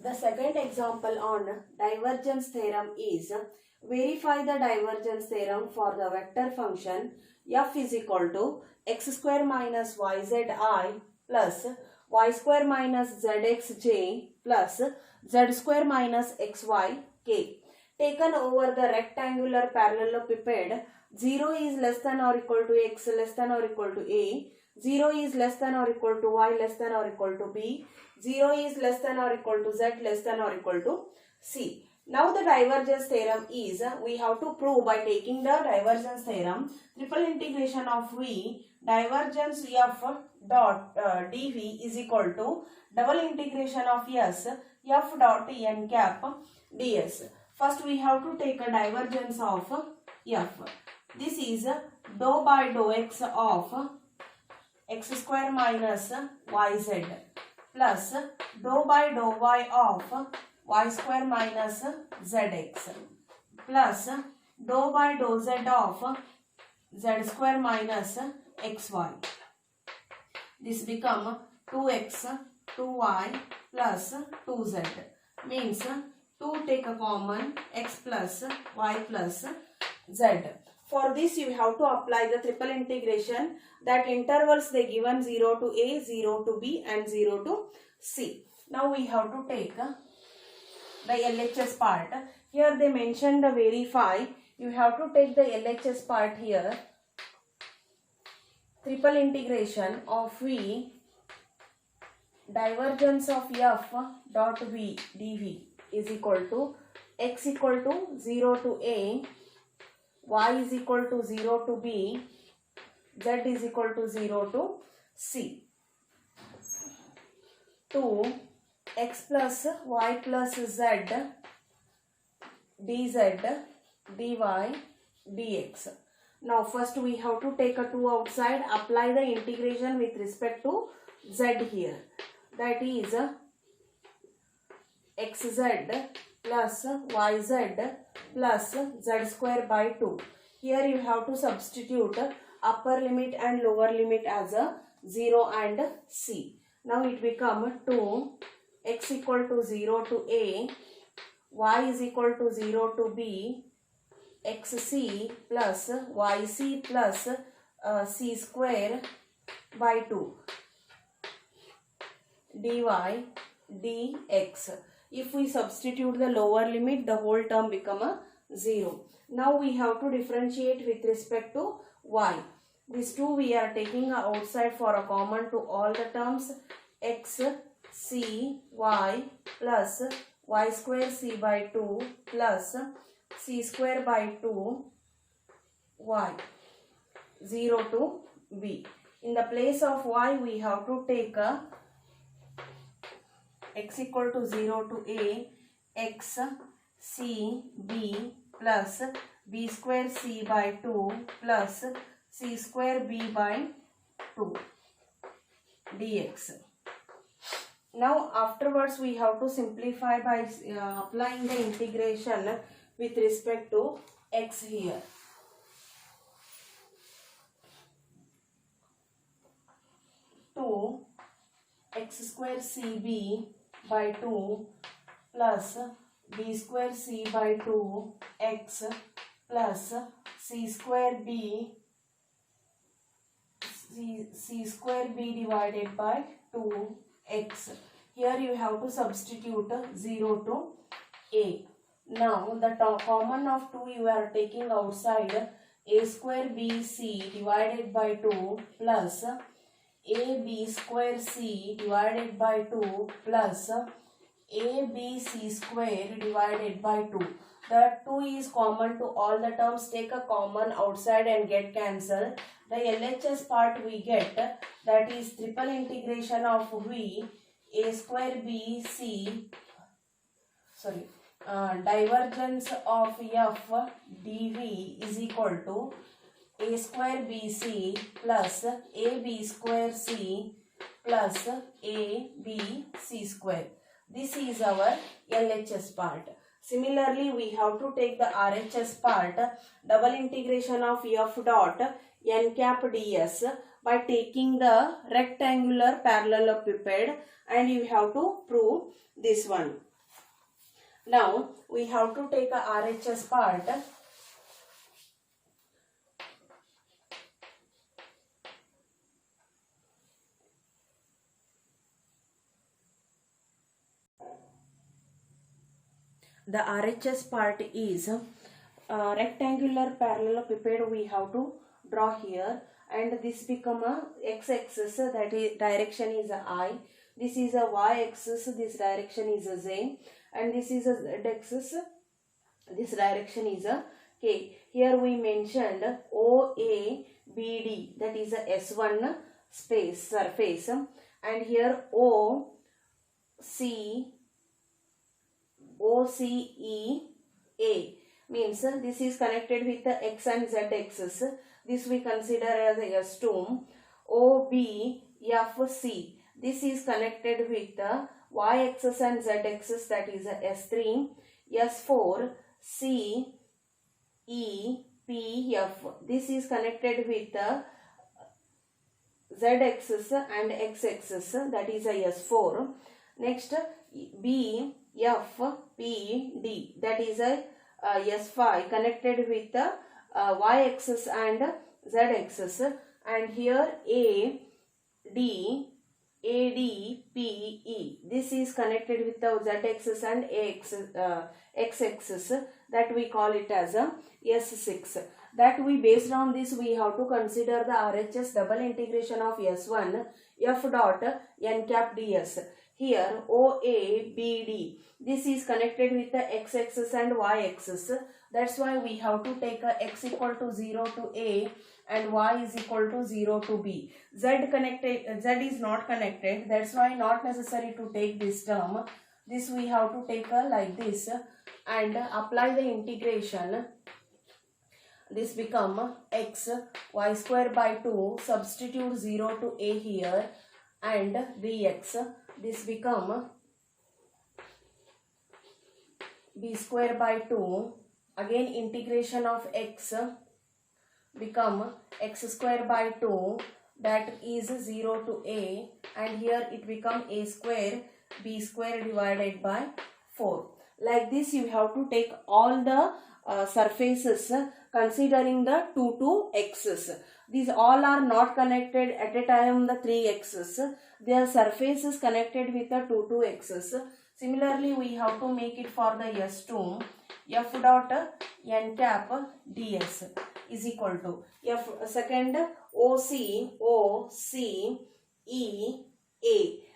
The second example on divergence theorem is verify the divergence theorem for the vector function f is equal to x square minus yzi plus y square minus zxj plus z square minus xyk taken over the rectangular parallelepiped. 0 is less than or equal to x less than or equal to a, 0 is less than or equal to y less than or equal to b, 0 is less than or equal to z less than or equal to c. Now the divergence theorem is, we have to prove by taking the divergence theorem, triple integration of v divergence f dot dv is equal to double integration of s f dot n cap ds. First we have to take a divergence of f. This is dou by dou x of x square minus yz plus dou by dou y of y square minus zx plus dou by dou z of z square minus xy. This become 2x 2y plus 2z means 2 take a common x plus y plus z. For this you have to apply the triple integration, that intervals they given 0 to a, 0 to b and 0 to c. Now we have to take the LHS part. Here they mentioned the verify. You have to take the LHS part here. Triple integration of v divergence of f dot v dv is equal to x equal to 0 to a, y is equal to 0 to b, z is equal to 0 to c. 2 x plus y plus z dz dy dx. Now first we have to take a 2 outside, apply the integration with respect to z here. That is xz plus yz plus z square by 2. Here you have to substitute upper limit and lower limit as a 0 and c. Now it become 2 x equal to 0 to a, y is equal to 0 to b, xc plus yc plus c square by 2 dy dx. If we substitute the lower limit, the whole term become a 0. Now we have to differentiate with respect to y. These two we are taking outside for a common to all the terms. X c y plus y square c by 2 plus c square by 2 y 0 to b. In the place of y we have to take a x equal to 0 to a, x c b plus b square c by 2 plus c square b by 2 dx. Now afterwards we have to simplify by applying the integration with respect to x here. To x square cb by 2 plus b square c by 2 x plus c square b divided by 2 x. Here you have to substitute 0 to a. Now the common of 2 you are taking outside, a square bc divided by 2 plus ab square c divided by 2 plus abc square divided by 2. The 2 is common to all the terms. Take a common outside and get cancelled. The LHS part we get, that is triple integration of v a square bc divergence of f dv is equal to a square bc plus ab square c plus abc square. This is our LHS part. Similarly, we have to take the RHS part, double integration of f dot n cap ds by taking the rectangular parallelepiped, and you have to prove this one. Now we have to take a RHS part. The RHS part is rectangular parallelepiped we have to draw here, and this become a x-axis, that is direction is a I. This is a y-axis, this direction is a z, and this is a z-axis, this direction is a k. Here we mentioned OABD, that is a S1 space surface, and here OCEA means this is connected with the x and z axis. This we consider as a S2. OBFC, this is connected with the y axis and z axis, that is a S3. S4 CEPF, this is connected with the z axis and x axis, that is a S4. Next BFPD, that is a S5 connected with the y axis and z axis, and here ADPE, this is connected with the z axis and x axis, that we call it as a S6. That we, based on this, we have to consider the RHS double integration of S1 F dot n cap ds. Here OABD, this is connected with the x axis and y axis. That's why we have to take a x equal to 0 to A and y is equal to 0 to B. Z is not connected. That's why not necessary to take this term. This we have to take a like this and apply the integration. This become x y square by 2. Substitute 0 to A here and dx. This become b square by 2. Again integration of x become x square by 2, that is 0 to A, and here it become a square b square divided by 4. Like this you have to take all the surfaces considering the 2 x's. These all are not connected at a time the 3 x's. Their surface is connected with the 2 x's. Similarly, we have to make it for the S2. F dot n cap ds is equal to F second OCEA.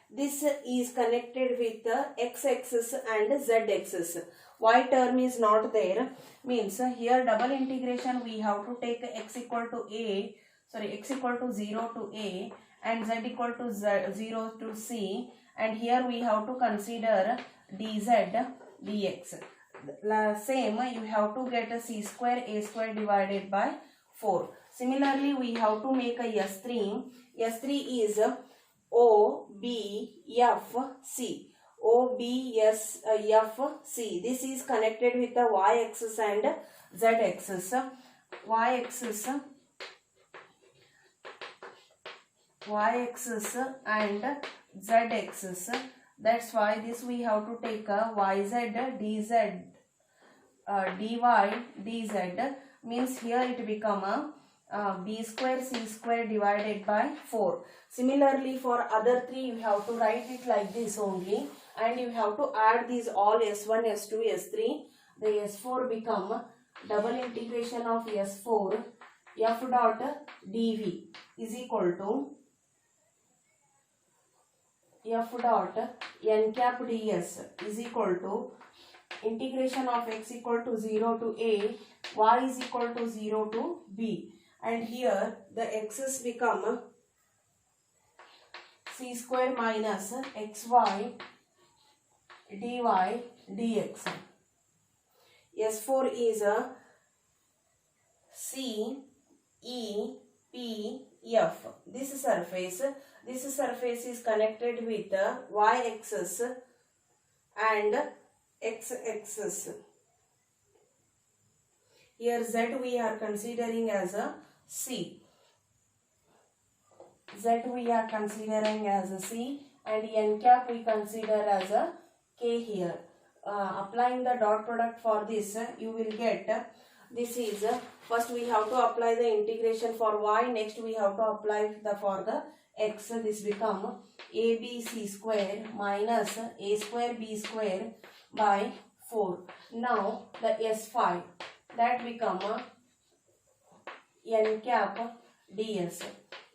This is connected with the x-axis and z-axis. Y term is not there. Means here double integration we have to take x equal to 0 to A and z equal to 0 to C, and here we have to consider dz dx. Same, you have to get a c square a square divided by 4. Similarly, we have to make a S3. S3 is OBFC. OBFC. This is connected with the y axis and z axis. Y axis and z axis. That's why this we have to take a yz dz dy dz, means here it become a b square c square divided by 4. Similarly, for other three you have to write it like this only, and you have to add these all S1, S2, S3. The S4 become double integration of S4 f dot dv is equal to f dot n cap ds is equal to integration of x equal to 0 to A, y is equal to 0 to B, and here the x's become c square minus xy dy dx. S4 is a C E P F. This surface is connected with the y-axis and x-axis. Here Z we are considering as a C. Z we are considering as a C, and n cap we consider as a K here. applying the dot product for this, you will get this is first we have to apply the integration for y, next we have to apply the for the x. This become abc square minus a square b square by 4. Now the s5 that become n cap ds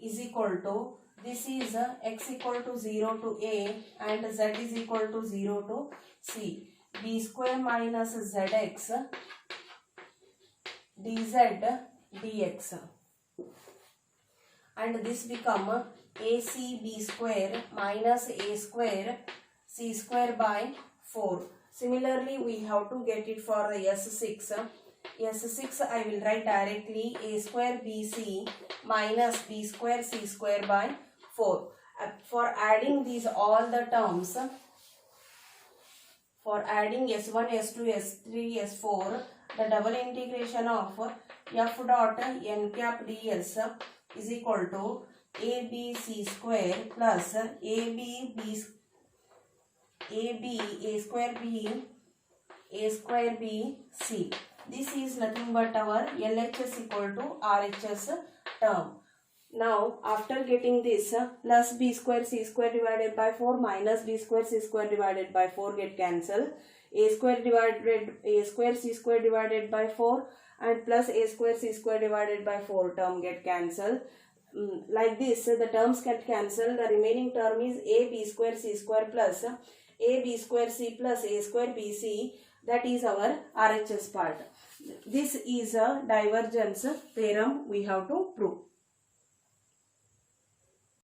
is equal to, this is x equal to 0 to a and z is equal to 0 to c. B square minus zx dz dx, and this become acb square minus a square c square by 4. Similarly, we have to get it for the s6. S6 I will write directly a square bc minus b square c square by 4. For adding these all the terms, for adding s1, s2, s3, s4, the double integration of f dot n cap ds is equal to abc square plus a square b c. This is nothing but our LHS equal to RHS term. Now after getting this, plus b square c square divided by 4 minus b square c square divided by 4 get cancelled. A square c square divided by 4 and plus a square c square divided by 4 term get cancelled. Like this, the terms get cancelled. The remaining term is a b square c square plus a b square c plus a square b c. That is our RHS part. This is a divergence theorem we have to prove.